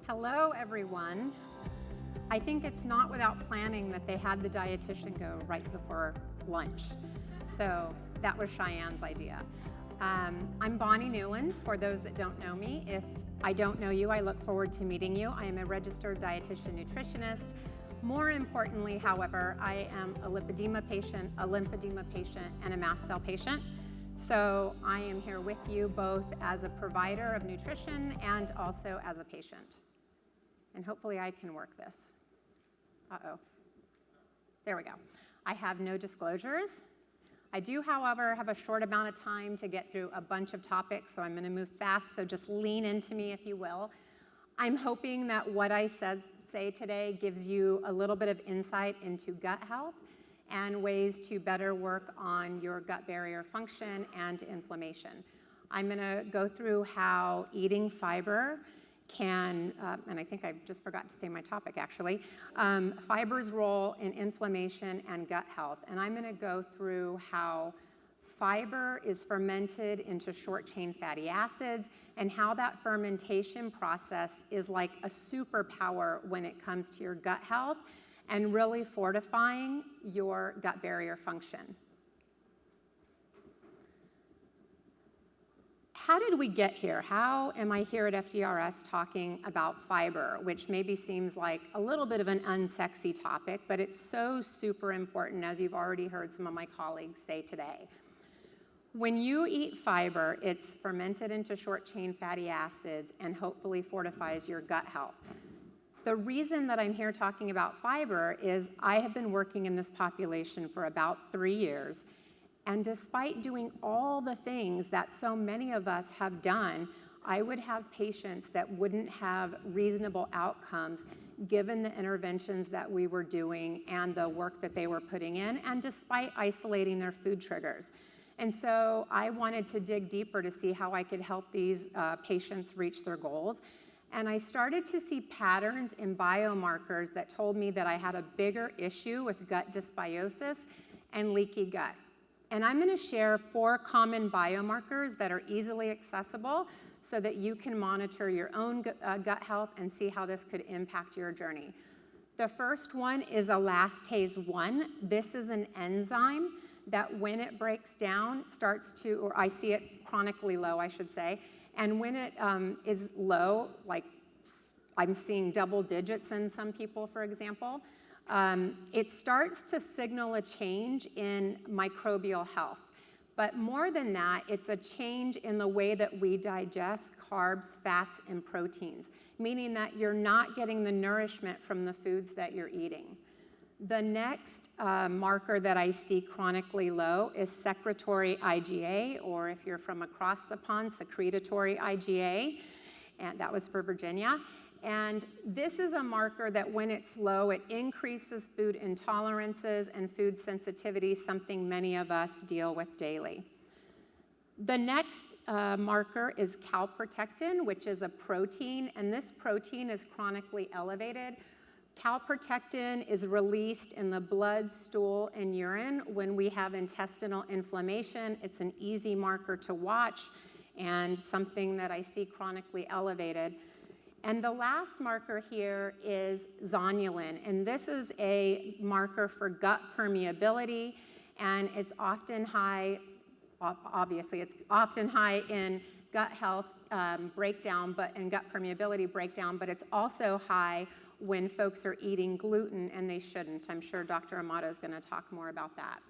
Hello, everyone. I think it's not without planning that they had the dietitian go right before lunch. So that was Cheyenne's idea. I'm Bonnie Newland, for those that don't know me. If I don't know you, I look forward to meeting you. I am a registered dietitian nutritionist. More importantly, however, I am a lymphedema patient, and a mast cell patient. So I am here with you both as a provider of nutrition and also as a patient. And hopefully I can work this. Uh-oh. There we go. I have no disclosures. I do, however, have a short amount of time to get through a bunch of topics, so I'm going to move fast, so just lean into me if you will. I'm hoping that what I say today gives you a little bit of insight into gut health and ways to better work on your gut barrier function and inflammation. I'm going to go through how eating fiber can, and I think I just forgot to say my topic actually, fiber's role in inflammation and gut health. And I'm going to go through how fiber is fermented into short-chain fatty acids and how that fermentation process is like a superpower when it comes to your gut health and really fortifying your gut barrier function. How did we get here? How am I here at FDRS talking about fiber, which maybe seems like a little bit of an unsexy topic, but it's so super important, as you've already heard some of my colleagues say today. When you eat fiber, it's fermented into short-chain fatty acids and hopefully fortifies your gut health. The reason that I'm here talking about fiber is I have been working in this population for about 3 years, and despite doing all the things that so many of us have done, I would have patients that wouldn't have reasonable outcomes given the interventions that we were doing and the work that they were putting in, and despite isolating their food triggers. And so I wanted to dig deeper to see how I could help these patients reach their goals. And I started to see patterns in biomarkers that told me that I had a bigger issue with gut dysbiosis and leaky gut. And I'm going to share 4 common biomarkers that are easily accessible so that you can monitor your own gut health and see how this could impact your journey. The first one is elastase 1. This is an enzyme that when it breaks down starts to, or I see it chronically low, I should say, and when it is low, like I'm seeing double digits in some people, for example, it starts to signal a change in microbial health. But more than that, it's a change in the way that we digest carbs, fats, and proteins, meaning that you're not getting the nourishment from the foods that you're eating. The next marker that I see chronically low is secretory IgA, or if you're from across the pond, secretory IgA, and that was for Virginia. And this is a marker that when it's low, it increases food intolerances and food sensitivity, something many of us deal with daily. The next marker is calprotectin, which is a protein, and this protein is chronically elevated. Calprotectin is released in the blood, stool, and urine when we have intestinal inflammation. It's an easy marker to watch and something that I see chronically elevated. And the last marker here is zonulin, and this is a marker for gut permeability, and it's often high, obviously it's often high in gut health breakdown, and gut permeability breakdown, but it's also high when folks are eating gluten, and they shouldn't. I'm sure Dr. Amato is going to talk more about that.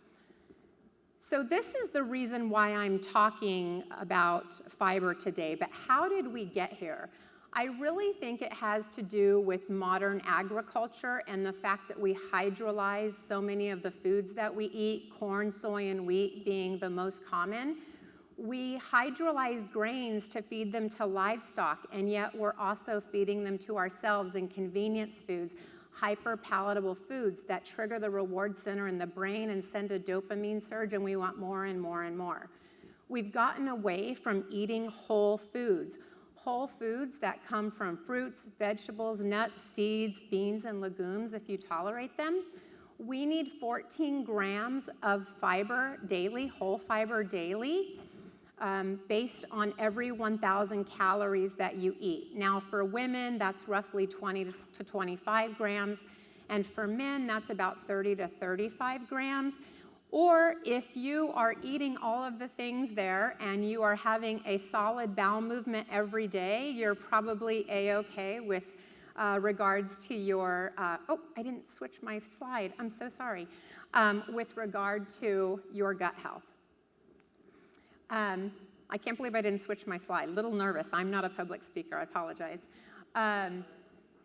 So this is the reason why I'm talking about fiber today, but how did we get here? I really think it has to do with modern agriculture and the fact that we hydrolyze so many of the foods that we eat, corn, soy, and wheat being the most common. We hydrolyze grains to feed them to livestock, and yet we're also feeding them to ourselves in convenience foods, hyper-palatable foods that trigger the reward center in the brain and send a dopamine surge, and we want more and more and more. We've gotten away from eating whole foods that come from fruits, vegetables, nuts, seeds, beans, and legumes if you tolerate them. We need 14 grams of fiber daily, whole fiber daily. based on every 1,000 calories that you eat. Now, for women, that's roughly 20 to 25 grams, and for men, that's about 30 to 35 grams. Or if you are eating all of the things there and you are having a solid bowel movement every day, you're probably A-okay with regards to your, oh, I didn't switch my slide, I'm so sorry, with regard to your gut health. I can't believe I didn't switch my slide. A little nervous. I'm not a public speaker. I apologize.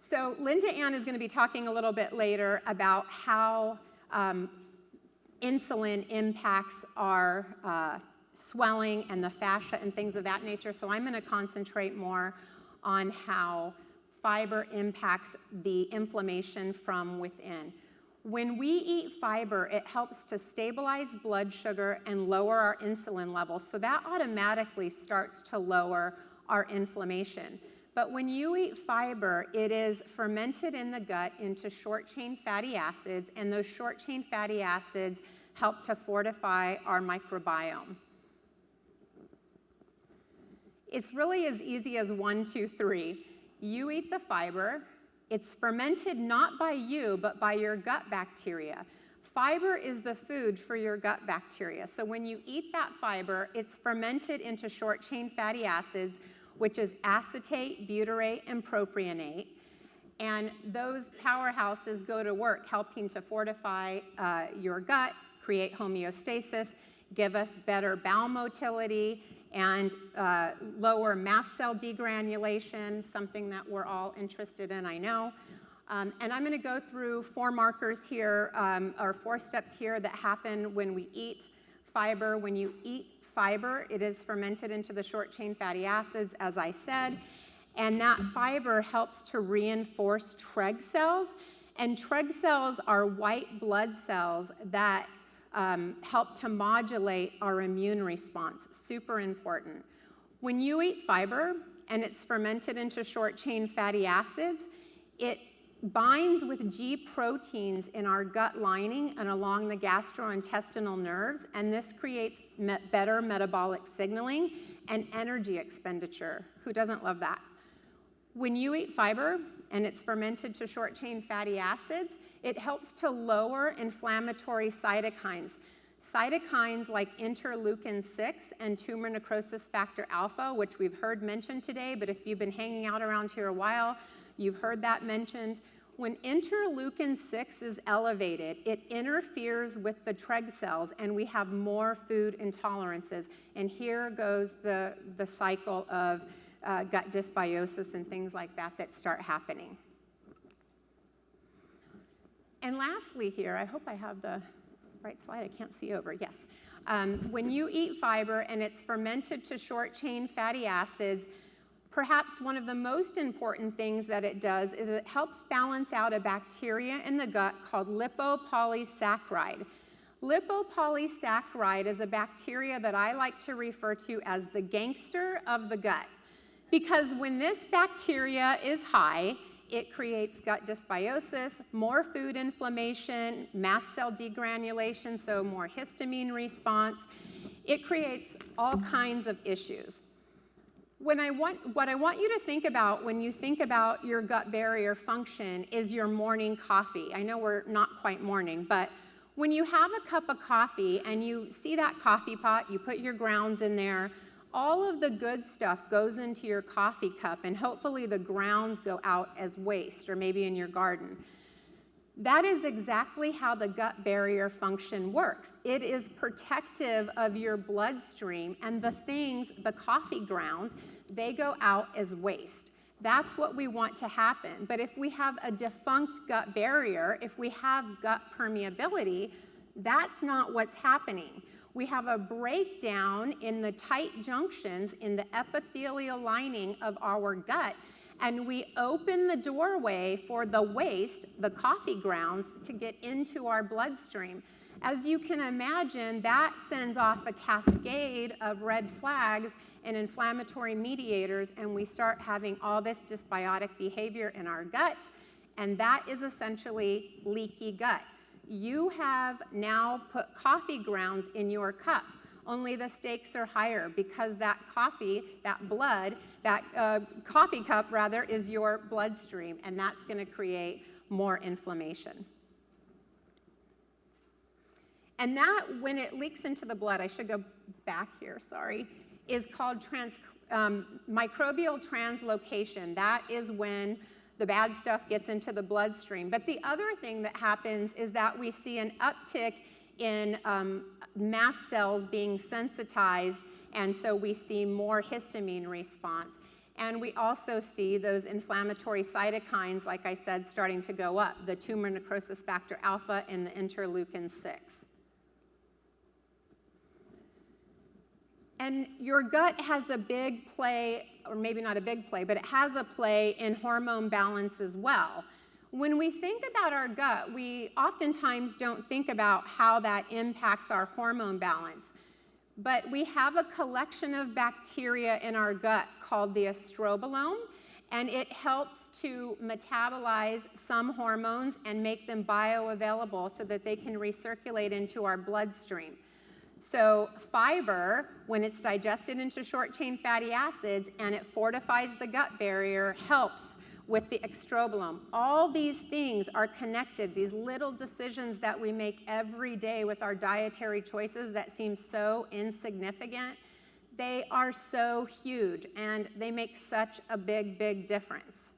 So Linda Ann is going to be talking a little bit later about how insulin impacts our swelling and the fascia and things of that nature. So I'm going to concentrate more on how fiber impacts the inflammation from within. When we eat fiber, it helps to stabilize blood sugar and lower our insulin levels. So that automatically starts to lower our inflammation. But when you eat fiber, it is fermented in the gut into short-chain fatty acids, and those short-chain fatty acids help to fortify our microbiome. It's really as easy as 1, 2, 3. You eat the fiber. It's fermented not by you, but by your gut bacteria. Fiber is the food for your gut bacteria. So when you eat that fiber, it's fermented into short-chain fatty acids, which is acetate, butyrate, and propionate. And those powerhouses go to work helping to fortify your gut, create homeostasis, give us better bowel motility, and lower mast cell degranulation, something that we're all interested in, I know. And I'm going to go through 4 markers here, or 4 steps here that happen when we eat fiber. When you eat fiber, it is fermented into the short-chain fatty acids, as I said, and that fiber helps to reinforce Treg cells. And Treg cells are white blood cells that help to modulate our immune response. Super important. When you eat fiber and it's fermented into short-chain fatty acids, it binds with G proteins in our gut lining and along the gastrointestinal nerves, and this creates better metabolic signaling and energy expenditure. Who doesn't love that? When you eat fiber and it's fermented to short-chain fatty acids, it helps to lower inflammatory cytokines. Cytokines like interleukin-6 and tumor necrosis factor alpha, which we've heard mentioned today, but if you've been hanging out around here a while, you've heard that mentioned. When interleukin-6 is elevated, it interferes with the Treg cells, and we have more food intolerances. And here goes the cycle of gut dysbiosis and things like that that start happening. And lastly here, I hope I have the right slide, I can't see over, yes. When you eat fiber and it's fermented to short-chain fatty acids, perhaps one of the most important things that it does is it helps balance out a bacteria in the gut called lipopolysaccharide. Lipopolysaccharide is a bacteria that I like to refer to as the gangster of the gut, because when this bacteria is high, it creates gut dysbiosis, more food inflammation, mast cell degranulation, so more histamine response. It creates all kinds of issues. What I want you to think about when you think about your gut barrier function is your morning coffee. I know we're not quite morning, but when you have a cup of coffee and you see that coffee pot, you put your grounds in there, all of the good stuff goes into your coffee cup, and hopefully the grounds go out as waste, or maybe in your garden. That is exactly how the gut barrier function works. It is protective of your bloodstream, and the coffee grounds, they go out as waste. That's what we want to happen. But if we have a defunct gut barrier, if we have gut permeability, that's not what's happening. We have a breakdown in the tight junctions in the epithelial lining of our gut, and we open the doorway for the waste, the coffee grounds, to get into our bloodstream. As you can imagine, that sends off a cascade of red flags and inflammatory mediators, and we start having all this dysbiotic behavior in our gut, and that is essentially leaky gut. You have now put coffee grounds in your cup. only the stakes are higher because that coffee, that blood, that coffee cup rather, is your bloodstream, and that's going to create more inflammation. And that, when it leaks into the blood, I should go back here, sorry, is called microbial translocation. That is when the bad stuff gets into the bloodstream. But the other thing that happens is that we see an uptick in mast cells being sensitized, and so we see more histamine response. And we also see those inflammatory cytokines, like I said, starting to go up, the tumor necrosis factor alpha and the interleukin 6. And your gut has a big play, or maybe not a big play, but it has a play in hormone balance as well. When we think about our gut, we oftentimes don't think about how that impacts our hormone balance. But we have a collection of bacteria in our gut called the estrobolome, and it helps to metabolize some hormones and make them bioavailable so that they can recirculate into our bloodstream. So fiber, when it's digested into short-chain fatty acids and it fortifies the gut barrier, helps with the estrobolome. All these things are connected, these little decisions that we make every day with our dietary choices that seem so insignificant, they are so huge and they make such a big, big difference.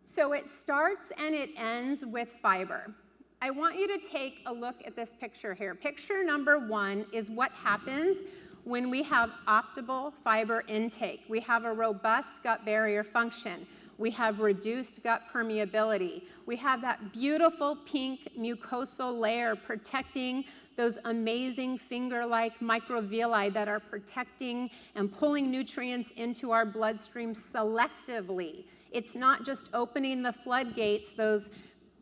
So it starts and it ends with fiber. I want you to take a look at this picture here. Picture number 1 is what happens when we have optimal fiber intake. We have a robust gut barrier function. We have reduced gut permeability. We have that beautiful pink mucosal layer protecting those amazing finger-like microvilli that are protecting and pulling nutrients into our bloodstream selectively. It's not just opening the floodgates, those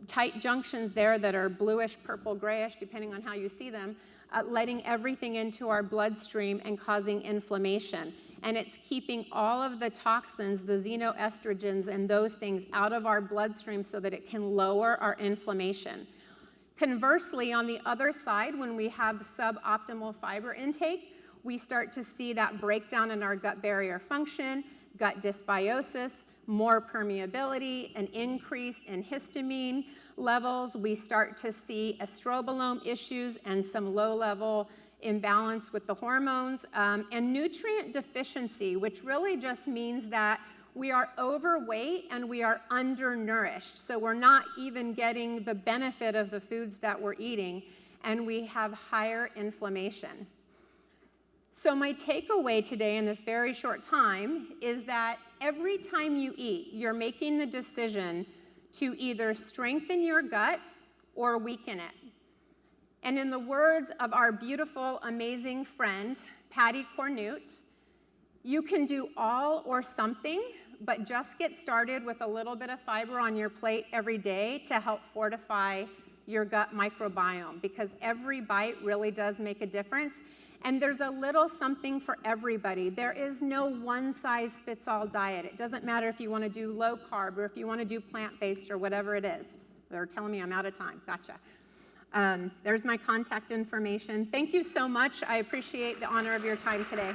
tight junctions there that are bluish, purple, grayish, depending on how you see them, letting everything into our bloodstream and causing inflammation. And it's keeping all of the toxins, the xenoestrogens and those things out of our bloodstream so that it can lower our inflammation. Conversely, on the other side, when we have suboptimal fiber intake, we start to see that breakdown in our gut barrier function, gut dysbiosis, more permeability, an increase in histamine levels. We start to see estrobolome issues and some low-level imbalance with the hormones, and nutrient deficiency, which really just means that we are overweight and we are undernourished. So we're not even getting the benefit of the foods that we're eating, and we have higher inflammation. So my takeaway today in this very short time is that every time you eat, you're making the decision to either strengthen your gut or weaken it. And in the words of our beautiful, amazing friend, Patty Cornute, you can do all or something, but just get started with a little bit of fiber on your plate every day to help fortify your gut microbiome, because every bite really does make a difference. And there's a little something for everybody. There is no one-size-fits-all diet. It doesn't matter if you want to do low carb or if you want to do plant-based or whatever it is. They're telling me I'm out of time. Gotcha. There's my contact information. Thank you so much. I appreciate the honor of your time today.